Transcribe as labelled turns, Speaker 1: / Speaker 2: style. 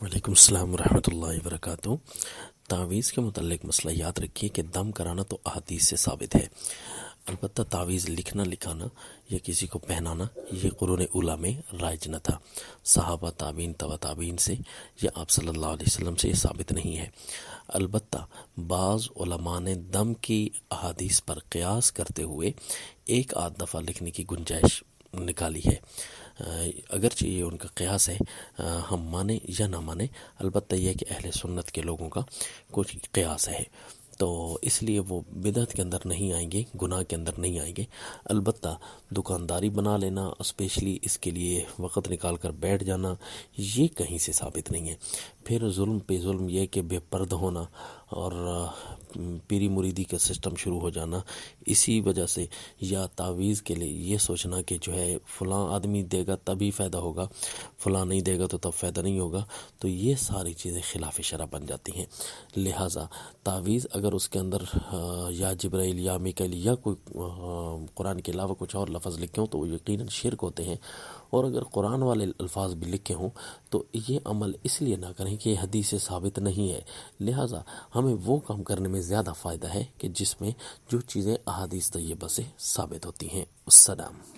Speaker 1: وعلیکم السلام ورحمۃ اللہ وبرکاتہ۔ تعویذ کے متعلق مسئلہ یاد رکھیے کہ دم کرانا تو احادیث سے ثابت ہے، البتہ تعویذ لکھنا لکھانا یا کسی کو پہنانا یہ قرون اولیٰ میں رائج نہ تھا۔ صحابہ، تابعین، تبع تابعین سے یا آپ صلی اللہ علیہ وسلم سے یہ ثابت نہیں ہے۔ البتہ بعض علماء نے دم کی احادیث پر قیاس کرتے ہوئے ایک آدھ دفعہ لکھنے کی گنجائش نکالی ہے۔ اگرچہ یہ ان کا قیاس ہے، ہم مانیں یا نہ مانیں، البتہ یہ کہ اہل سنت کے لوگوں کا کچھ قیاس ہے، تو اس لیے وہ بدعت کے اندر نہیں آئیں گے، گناہ کے اندر نہیں آئیں گے۔ البتہ دکانداری بنا لینا، اسپیشلی اس کے لیے وقت نکال کر بیٹھ جانا، یہ کہیں سے ثابت نہیں ہے۔ پھر ظلم پہ ظلم، یہ کہ بے پرد ہونا اور پیری مریدی کا سسٹم شروع ہو جانا، اسی وجہ سے یا تعویذ کے لیے یہ سوچنا کہ جو ہے فلاں آدمی دے گا تبھی فائدہ ہوگا، فلاں نہیں دے گا تو تب فائدہ نہیں ہوگا، تو یہ ساری چیزیں خلاف شرع بن جاتی ہیں۔ لہٰذا تعویذ اگر اس کے اندر یا جبرائیل یا میکائیل یا کوئی قرآن کے علاوہ کچھ اور لفظ لکھے ہوں تو وہ یقیناً شرک ہوتے ہیں، اور اگر قرآن والے الفاظ بھی لکھے ہوں تو یہ عمل اس لیے نہ کریں کہ یہ حدیث سے ثابت نہیں ہے۔ لہٰذا ہمیں وہ کام کرنے میں زیادہ فائدہ ہے کہ جس میں جو چیزیں احادیث طیبہ سے ثابت ہوتی ہیں۔ السلام۔